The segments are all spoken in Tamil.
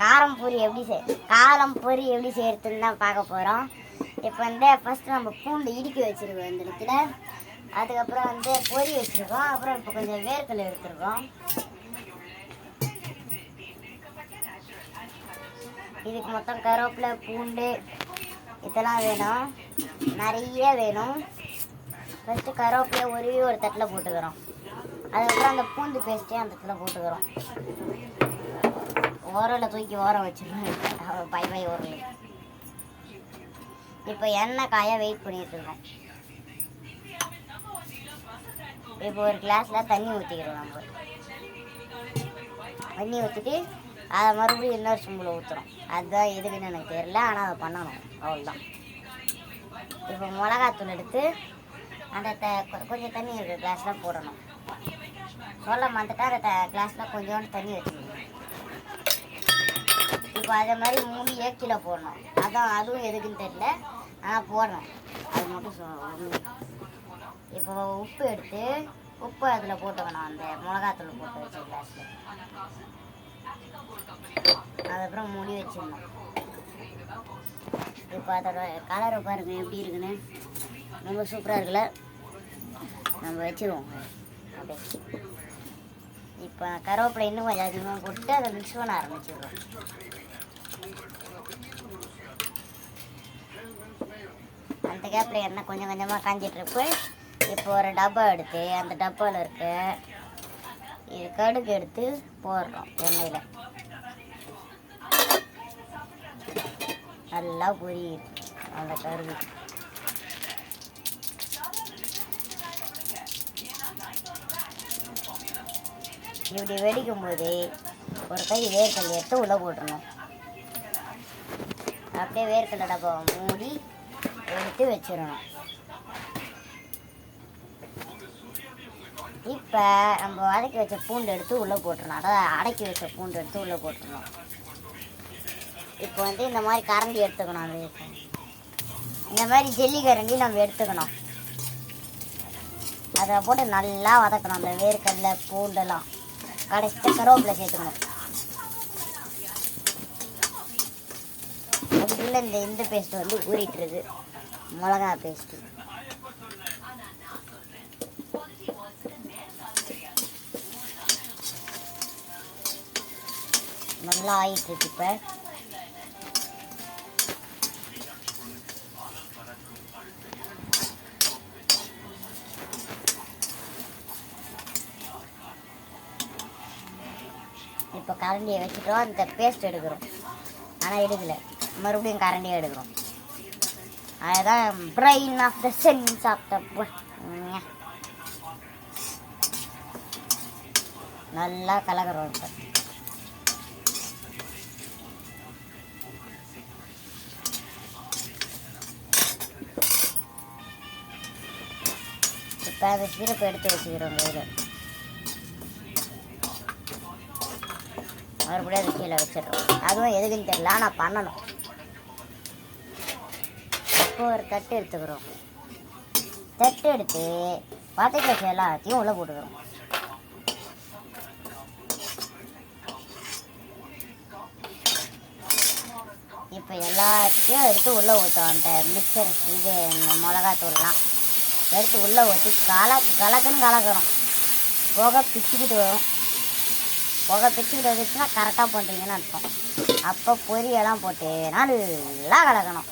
காரம் பொரி எப்படி செய்யறதுன்னு தான் பார்க்க போகிறோம். இப்போ ஃபஸ்ட்டு நம்ம பூண்டு இடிக்க வச்சுருக்கோம் இந்த இடத்துல. அதுக்கப்புறம் பொரி வச்சுருக்கோம். அப்புறம் இப்போ கொஞ்சம் வேர்க்கடலை எடுத்துருக்கோம். இதுக்கு மொத்தம் கருவேப்பிலை, பூண்டு இதெல்லாம் வேணும், நிறைய வேணும். ஃபஸ்ட்டு கருவேப்பிலை ஒரு தட்டில் போட்டுக்கிறோம். அதுக்கப்புறம் அந்த பூண்டு பேஸ்ட்டே அந்த இடத்துல போட்டுக்கிறோம். ஓரலை தூக்கி வச்சிருக்கோம். பை ஓரல். இப்போ எண்ணெய் காய வெயிட் பண்ணிட்டு இருக்கோம். இப்போ ஒரு கிளாஸில் தண்ணி ஊற்றிக்கிறோம். நம்ம தண்ணி ஊற்றிட்டு அதை மறுபடியும் இன்னொரு சொம்பில் ஊற்றுறோம். அதுதான் எதுக்குன்னு எனக்கு தெரியல, ஆனால் அதை பண்ணணும், அவ்வளோதான். இப்போ மிளகாத்தூள் எடுத்து அந்த கொஞ்சம் தண்ணி இருக்கிற கிளாஸில் போடணும். சொல்ல மாட்டுட்டா அந்த கிளாஸில் கொஞ்சோண்டு தண்ணி வச்சுக்கணும். இப்போ அதே மாதிரி மூடி கிலோ போடணும். அதுவும் எதுக்குன்னு தெரியல, ஆனால் போடணும். அது மட்டும் சொல்லணும். இப்போ உப்பு அதில் போட்டுக்கணும். அந்த மிளகாத்தூள் போட்டு வச்ச கிளாஸில். அதுக்கப்புறம் மூடி வச்சிடணும். இப்போ அதோட கலரை பாருங்க எப்படி இருக்குன்னு. ரொம்ப சூப்பராக இருக்குல்ல. நம்ம வச்சுருவோம் அப்படியே. இப்போ கருவேப்பிலை இன்னும் கொஞ்சம் அதிகமாக போட்டு அதை மிக்ஸ் பண்ண ஆரம்பிச்சிடுறோம். அந்த கேப்பில் எண்ணெய் கொஞ்சம் கொஞ்சமாக காஞ்சிட்ருப்பு. இப்போ ஒரு டப்பா எடுத்து அந்த டப்பாவில் இருக்க இது கடுகு எடுத்து போடுறோம் எண்ணெயில். நல்லா பொரியுது அந்த கடுகு. இப்படி வெடிக்கும் போது ஒரு கை வேர்க்கடலை எடுத்து உள்ளே போட்டுடணும். அப்படியே வேர்க்கடலை டப்பாவை மூடி எடுத்து வச்சிடணும். இப்போ நம்ம வதக்கி வச்ச பூண்டு எடுத்து உள்ளே போட்டுடணும். அதாவது அடக்கி வச்ச பூண்டு எடுத்து உள்ளே போட்டுடணும். இப்போ இந்த மாதிரி கரண்டி எடுத்துக்கணும். இந்த மாதிரி ஜெல்லி கரண்டி நம்ம எடுத்துக்கணும். அதை போட்டு நல்லா வதக்கணும். அந்த வேர்க்கடலை பூண்டெல்லாம் கடைசியாக கருவேப்பிலை சேர்த்துக்கணும். அதுக்குள்ளே இந்த பேஸ்ட்டு ஊறிட்டுருக்கு, மிளகா பேஸ்ட்டு. நல்லா ஆயிட்டுருக்கு. இப்போ கரண்டியை வச்சுட்டோம். அந்த பேஸ்ட் எடுக்கிறோம், ஆனால் எடுக்கலை, மறுபடியும் கரண்டியை எடுக்கிறோம். அதுதான் brain of the sense of the. நல்லா கலக்கிறோம். இப்போ அந்த சீரப்பை எடுத்து வச்சுக்கிறோம் கையில். மறுபடியும் அது கீழே வச்சிடுறோம். அதுவும் எதுக்குன்னு தெரியல, ஆனால் பண்ணணும். இப்போ ஒரு தட்டு எடுத்துக்கிறோம். தட்டு எடுத்து வதக்கி வச்ச எல்லாத்தையும் உள்ளே போட்டுக்கிறோம். இப்போ எல்லாத்தையும் எடுத்து உள்ளே ஊற்றோம். அந்த மிக்சர் மிளகாத்தூள்லாம் எடுத்து உள்ளே ஊற்றி கலக்குன்னு கலக்கிறோம். புகை பிச்சுக்கிட்டு வரும். புகை பிச்சுக்கிட்டு வந்துச்சுன்னா கரெக்டாக பண்ணுறீங்கன்னு அர்த்தம். அப்போ பொரியெல்லாம் போட்டு நல்லா கலக்கணும்.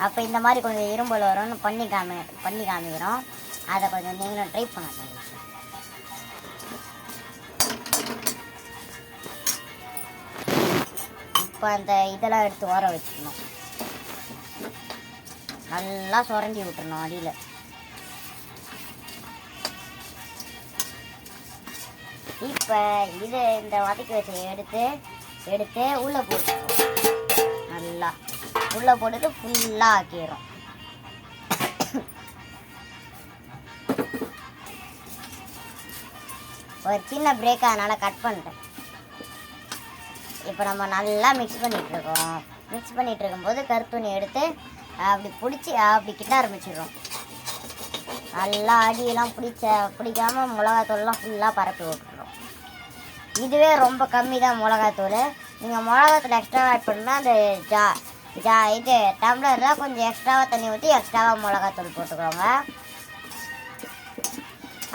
அப்போ இந்த மாதிரி கொஞ்சம் இரும்பல் வரும்னு பண்ணி காமிக்கிறோம். அதை கொஞ்சம் நீங்களும் ட்ரை பண்ணணும். இப்போ அந்த இதெல்லாம் எடுத்து ஊற வச்சுக்கணும். நல்லா சுரண்டி விட்டுறணும் அடியில். இப்போ இந்த வதக்கி வச்ச எடுத்து உள்ளே போட்டுருவோம். நல்லா உள்ளே போட்டுட்டு ஃபுல்லாக ஆக்கிடுறோம். ஒரு சின்ன பிரேக் அதனால் கட் பண்ணிட்டேன். இப்போ நம்ம நல்லா மிக்ஸ் பண்ணிகிட்ருக்கோம். மிக்ஸ் பண்ணிகிட்டு இருக்கும்போது கருத்துணி எடுத்து அப்படி பிடிச்சி அப்படி கிட்ட ஆரம்பிச்சிடுறோம். நல்லா அடியெல்லாம் பிடிக்காமல் மிளகாத்தூள்லாம் ஃபுல்லாக பரப்பி விட்டுறோம். இதுவே ரொம்ப கம்மி தான் மிளகாத்தூள். நீங்கள் மிளகாத்தூள் எக்ஸ்ட்ரா ஆட் பண்ணால் அந்த இது டம்ளரில் கொஞ்சம் எக்ஸ்ட்ராவாக தண்ணி ஊற்றி எக்ஸ்ட்ராவாக மிளகாத்தூள் போட்டுக்கோங்க.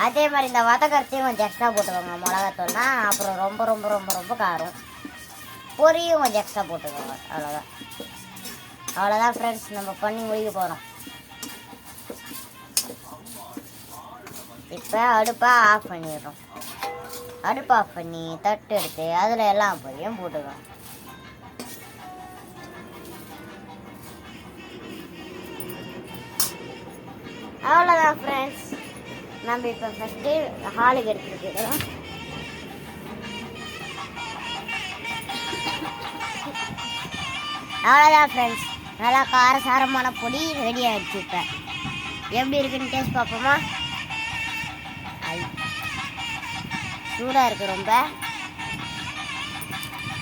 அதே மாதிரி இந்த வதக்கரிசியும் கொஞ்சம் எக்ஸ்ட்ரா போட்டுக்கோங்க மிளகாத்தூள்னா, அப்புறம் ரொம்ப ரொம்ப ரொம்ப ரொம்ப காரம். பொரியும் கொஞ்சம் எக்ஸ்ட்ரா போட்டுக்கோங்க. அவ்வளோதான் ஃப்ரெண்ட்ஸ், நம்ம பண்ணி முடிக்க போகிறோம். இப்போ அடுப்பை ஆஃப் பண்ணிடுறோம். அடுப்பு ஆஃப் பண்ணி தட்டு எடுத்து அதில் எல்லா பொரியும் போட்டுக்கோங்க. அவ்வளோதான் ஃப்ரெண்ட்ஸ், நம்ம இப்போ ஃபஸ்ட்டு ஹாலுக்கு எடுத்துக்கிட்டோம். அவ்வளோதான் ஃப்ரெண்ட்ஸ், நல்லா காரசாரமான பொடி ரெடி ஆகிடுச்சு. இப்போ எப்படி இருக்குன்னு டேஸ்ட் பார்ப்போமா? சூடாக இருக்குது, ரொம்ப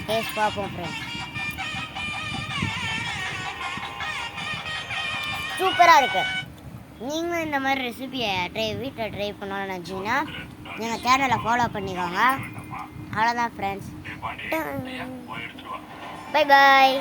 டேஸ்ட் பார்ப்போம் ஃப்ரெண்ட்ஸ். சூப்பராக இருக்குது. நீங்களும் இந்த மாதிரி ரெசிபியை வீட்டில் ட்ரை பண்ணணும்னு நினச்சிங்கன்னா எங்கள் சேனலை ஃபாலோ பண்ணிக்கோங்க. அவ்வளோதான் ஃப்ரெண்ட்ஸ், பை பாய்.